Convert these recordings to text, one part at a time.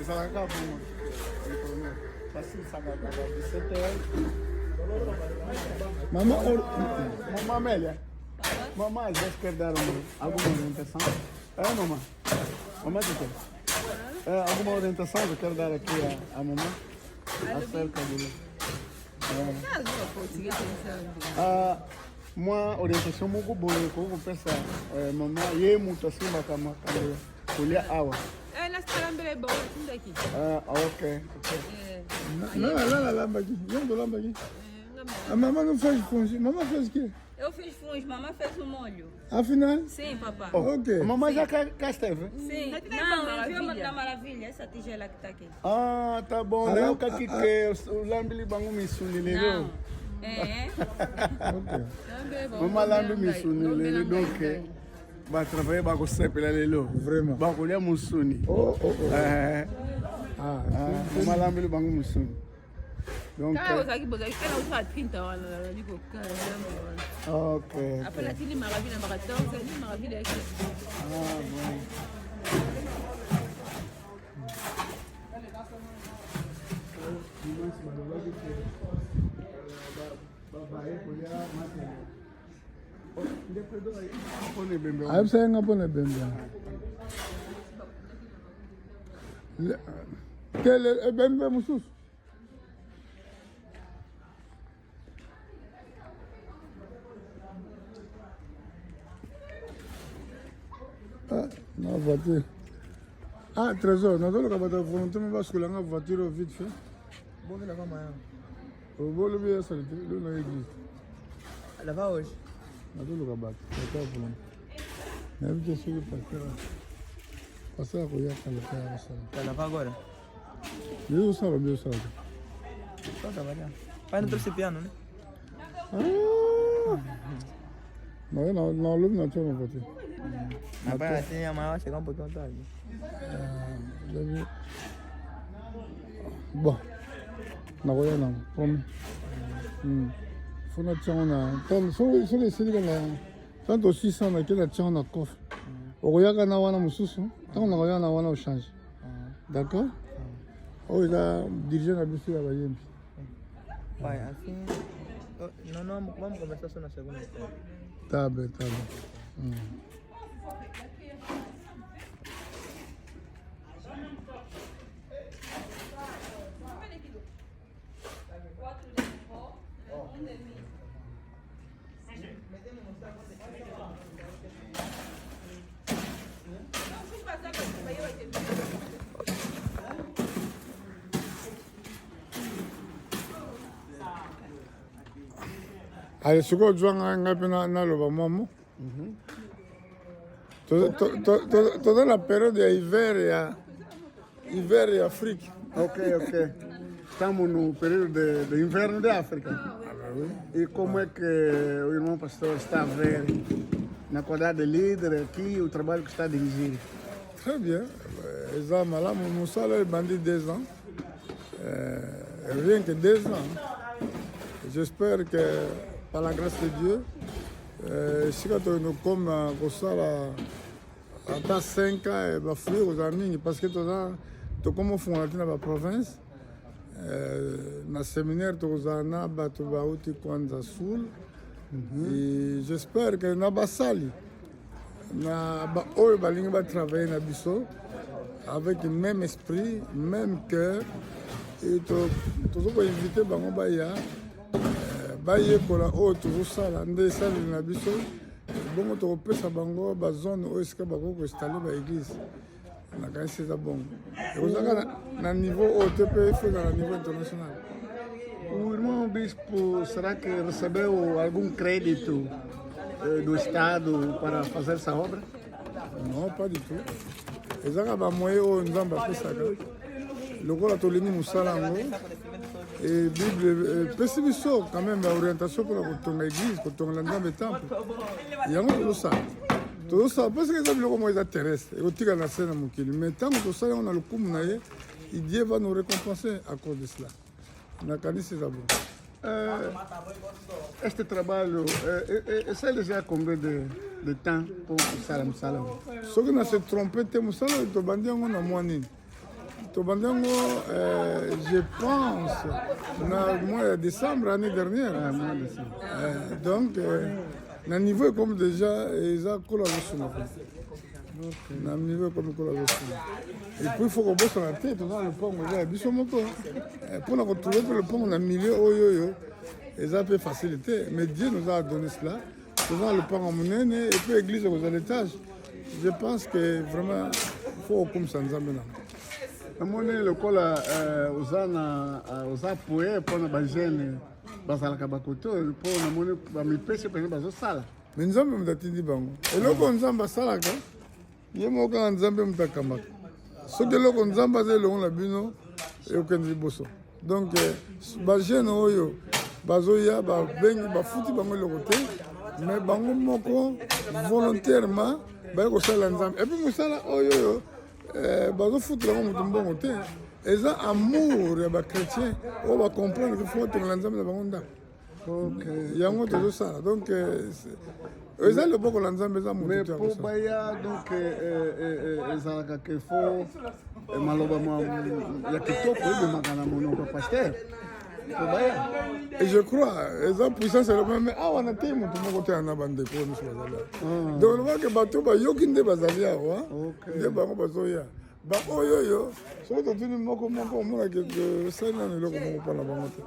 ça va pas pour moi. Facile, ça va 17 heures. Maman, maman, Amélia. Maman, às vezes quer dar alguma orientação. É, mamãe? Mamãe, o que é? Alguma orientação que eu quero dar aqui à mamãe? Acerca de... Uma orientação muito boa, como pensar, mamãe, e muito assim, bacana, colher água. Nós estamos bom, assim daqui. Ok. Lá, lamba aqui. Vamos lamba aqui. A mamãe não fez fungo. Mamãe fez o quê? Eu fiz fungo, mamãe fez um molho. Afinal? Sim, papai. Ok. A mamãe já cá esteve? Sim. Não, viu na maravilha, essa tigela que está aqui. Ah, tá bom. Não, que aqui que o lambi bangu me sunile. Não. É. Ok. Mamãe lambi me sunile, donc vai trabalhar para o CEP lá lelo. Vraiment. Vai colher musuni. Oh. Mamãe lambi bangu musuni. Donc Aqui botar aqui era usar 30 horas, digo, caramba. ok. Après la tini maravilha, maratão, tini maravilha aqui. Ah, bom. Aí você não põe bem. Que é bem musus. Na voiture. Ah, Trésor, nós vamos acabar de volonté, mais basculer na voiture vite fait. Bom que levar amanhã. Eu vou levar essa ali na igreja. Levar hoje. Nós vamos acabar. Eu estou falando. Deve ter sido passar a colher para levar essa. Vai levar agora? Eu sabe. Só trabalhar. Pai não trouxe piano, né? Não, aluno não tinha uma voiture. Rapaz, assim amanhã vai chegar um pouquinho tarde. Deve... Bom, não vou não, prometo. Foi na tchana, então só esse liga lá, tanto 600 naquela tchana cofre. O goiaga na wana mususu, então na goiaga na wana o change. D'accord? Hoje já dirigindo a bicicleta vai ir. Pai, assim, não vamos conversar só na segunda. Tá bem. Aí chegou o João ngapi na loba mamo. Toda na período de hiver e África. Ok. Estamos no período de inverno da África. E como é que o irmão pastor está a ver, na qualidade de líder aqui, o trabalho que está a dirigir? Très bien. Examen là, mon salaire est bandit 2 ans. Rien que 2 ans. J'espère que par la grâce de Dieu, si nous comme à 5 ans, va fuir aux amis parce que tu comme fond dans la province. Na séminaire tozana bato bauti kwanza sul et j'espère que na basali na ba oyo balingi ba travailler na biso avec le même esprit, même cœur et toujours inviter bango baya bayekola oyo tozosala nde esali na biso bongo tokopesa bango bazone oyo esika bakoko installe ba église. Na kanisi eza bongo ekozaka na niveau oyo te mpe efeza na niveau international. O irmão bispo, será que recebeu algum crédito do Estado para fazer essa obra? Non, pas du tout. ezaka bamoye oyo nzambe apesaka lokola tolingi mosala yango et bible epesi biso quand même baorientation mpona kotonga église kotongela nzambe temple yango tozosala parce que eza biloko moko eza terrestre ekotika na se na mokili mais ntango tosala yango na lokumu na ye Dieu va nous récompenser à cause de cela. Nakanisi eza bon. Este trabalho, ça déjà combien de temps pour mosala? Soki na se trompe te mosala tobandi yango na mwa nini Tobandango, je pense, au mois de décembre l'année dernière. Donc, le niveau est comme déjà, ils ont collaboré. Le niveau est comme collaboré. Et puis, il faut qu'on bosse dans la tête, on a le pont, on a le bisomoko. Pour nous retrouver le pont, on a milieu, ils ont un peu facilité. Mais Dieu nous a donné cela. Nous avons le pont en monnaie et puis l'église aux étages. Je pense que vraiment, il faut comme ça nous amener. namoni lokola oza poye mpona bagene bazalaka bakote oyo mpo namoni bamipesi pene bazosala. Me nzambe moto atindi bango eloko nzambe asalaka ye moko kaka nzambe moto akambaka soki eloko nzambe aza elongo na bino ekokende liboso. Donc bagene oyo bazoya babengi bafuti bango eloko te mais bango moko volontairement baye kosala nzambe epuis mosala oyo bazofutela ngo moto mbongo te eza amour ya bachrétien oyo bacomprendre ke fo tokola nzambe na bango ndako yango tozosala. Donc eza loboko la nzambe eza moto te mpo baya donc ezalaka ke fo maloba ya kitoko ebemaka na monoko paster po baya. Et je crois eza puissance eloko me awa na te moto moko te ana bandeko oyo nyonso bazali awa donc lobake bato bayoki nde bazali awa nde bango bazoya baoyoyo soki totuni moko omonaki osali nano eloko moko mpona bango te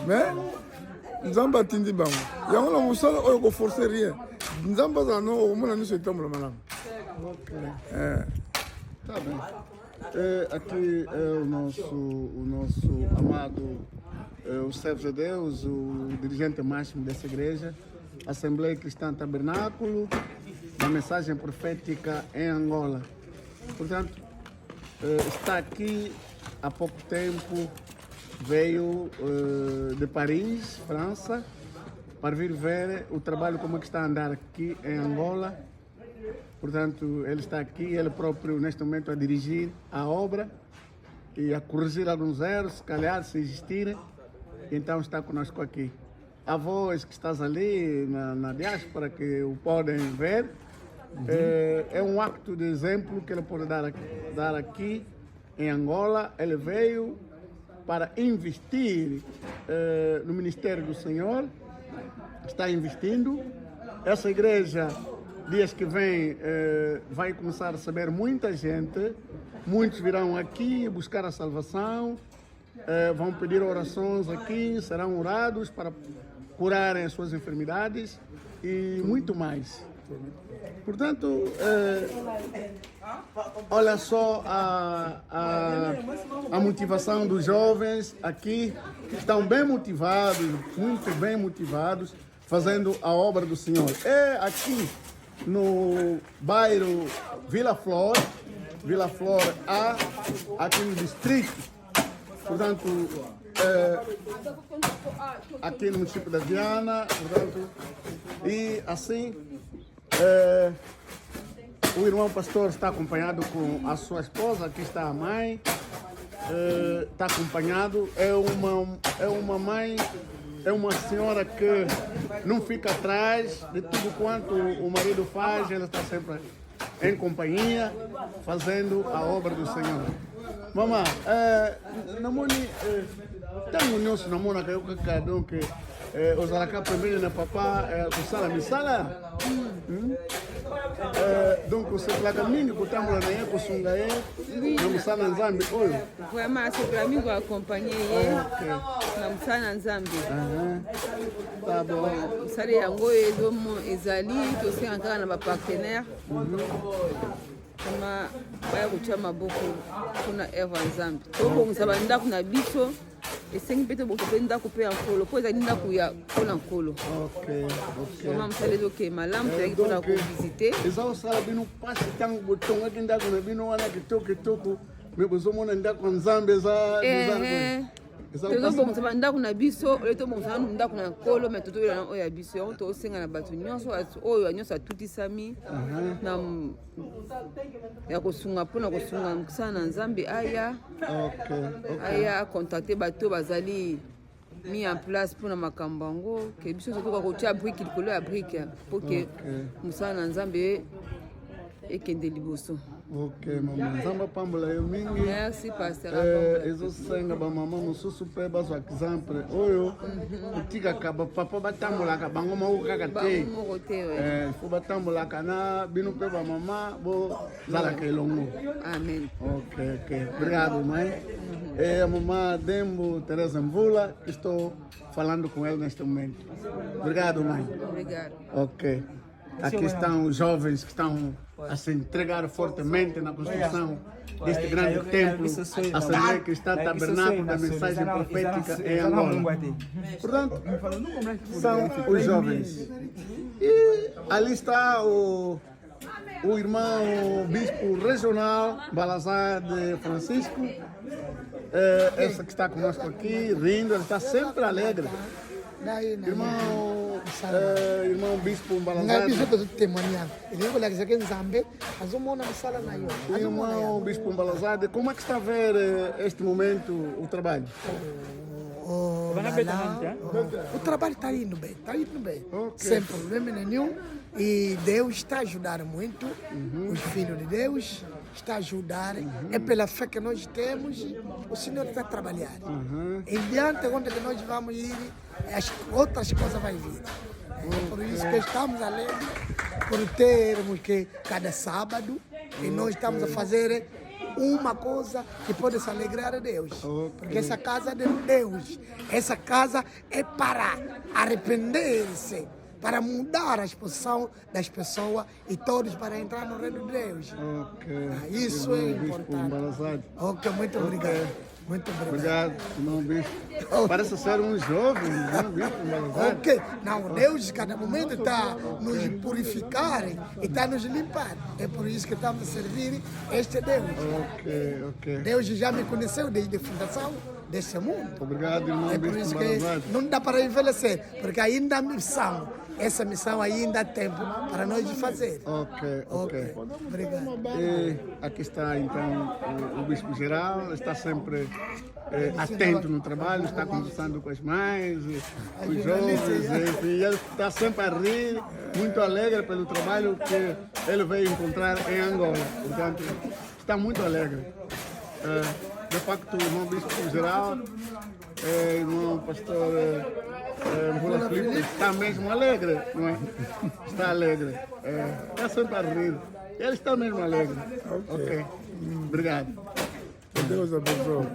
mais nzambe atindi bango yango na mosala oyo koforce rien nzambe azala no okomona nyonso etambola malamu. Tá bem. Aqui é o nosso amado, o servo de Deus, o dirigente máximo dessa igreja, Assembleia Cristã Tabernáculo, da mensagem profética em Angola. Portanto, está aqui há pouco tempo, veio de Paris, França, para vir ver o trabalho como é que está a andar aqui em Angola. Portanto, ele está aqui, ele próprio neste momento a dirigir a obra e a corrigir alguns erros, se calhar, se existirem. Então está conosco aqui. A voz que estás ali na diáspora, que o podem ver, é um acto de exemplo que ele pode dar aqui em Angola. Ele veio para investir no ministério do Senhor, está investindo. Essa igreja, dias que vem, vai começar a receber muita gente. Muitos virão aqui buscar a salvação, vão pedir orações aqui, serão orados para curarem as suas enfermidades e muito mais. Portanto, olha só a motivação dos jovens aqui, que estão bem motivados, muito bem motivados, fazendo a obra do Senhor. É aqui no bairro Vila Flor A, aqui no distrito, portanto, aqui no município da Viana, portanto, e assim, o irmão pastor está acompanhado com a sua esposa, aqui está a mãe, está acompanhado, é uma mãe, é uma senhora que não fica atrás de tudo quanto o marido faz, ela está sempre em companhia, fazendo a obra do Senhor. Mamãe, namoni, tem um nosso namoro que eu quero que os aracá primeiro na papá, kusala misala. Donc c'est la caminho que estamos lá na kusunga na musala nzambi oyo. Vraiment c'est pour amigo acompanyer na musala nzambi. Tá bom. Musala yango ezomo ezali to senga kaka na ba partenaire. Kama baya kutia maboko kuna Eva nzambi. Tobongisa bandako na biso. Esengi mpe tobokope ndako mpe ya nkolo mpo ezali ndako ya mpona nkolo. Koma mosala ezoke malamu toyaki mpona kovisite. Eza osala bino mpasi ntango botongaki ndako na bino wana kitoko me bozomona ndako nzambe eza tozobongisa bandako na biso oyo tobongisa nanu ndako na nkolo me totoyela oyo ya biso yango tosenga na bato nyonso oyo nyonso atutisami ya kosunga mpona kosunga mosala na nzambe aya contacte bato bazali mis en place mpona makambo yango ke biso totoka kotia brike likolo ya brike mpo ke mosala na nzambe ekende liboso. Ok, mamãe. Zamba pambula eu mingi. Merci, pasteur. Ezo senga ba mama mususu pe ba zwa example. Oyo. Utika kaba papa batambula ka bango mau kaka te. Fo batambula kana binu pe ba mama bo zala ke longo. Amém. Ok. Obrigado, mãe. A mamã Dembo Teresa Mvula, estou falando com ela neste momento. Obrigado, mãe. Obrigado. Ok. Aqui estão os jovens que estão a se entregar fortemente na construção deste grande templo, Assembleia Cristã Tabernáculo da Mensagem Profética em Angola. Portanto, são os jovens. E ali está o irmão bispo regional, Balazar de Francisco. Essa que está conosco aqui, rindo, ele está sempre alegre. Irmão bispo Balazar. Irmão bispo Balazar, como é que está a ver este momento o trabalho? O trabalho está indo bem, sem problema nenhum. E Deus está a ajudar muito, os filhos de Deus está a ajudar. É pela fé que nós temos, o Senhor está a trabalhar. Em diante, onde nós vamos ir, as outras coisas vão vir. É por isso que estamos alegres, por termos que cada sábado, e nós estamos a fazer uma coisa que pode se alegrar a Deus. Porque essa casa é de Deus. Essa casa é para arrepender-se, para mudar a exposição das pessoas e todos para entrar no reino de Deus. Isso é importante. Ok, muito obrigado. Muito obrigado. Irmão bispo. Parece ser um jovem, irmão bispo. Ok. Não, Deus, cada momento está nos purificar e está nos limpar. É por isso que estamos a servir este Deus. Ok. Deus já me conheceu desde a fundação deste mundo. Obrigado, irmão bispo. É por isso que não dá para envelhecer, porque ainda há missão. Essa missão ainda há tempo para nós fazer. Ok. Obrigado. E aqui está então o bispo geral, está sempre atento no trabalho, está conversando com as mães, os jovens, e ele está sempre a rir, muito alegre pelo trabalho que ele veio encontrar em Angola. Portanto, está muito alegre. De facto, o irmão bispo geral, irmão pastor Mvula Filipe, está mesmo alegre, não é? Está alegre. Está sempre a rir. Ele está mesmo alegre. Ok. Obrigado. Deus abençoe.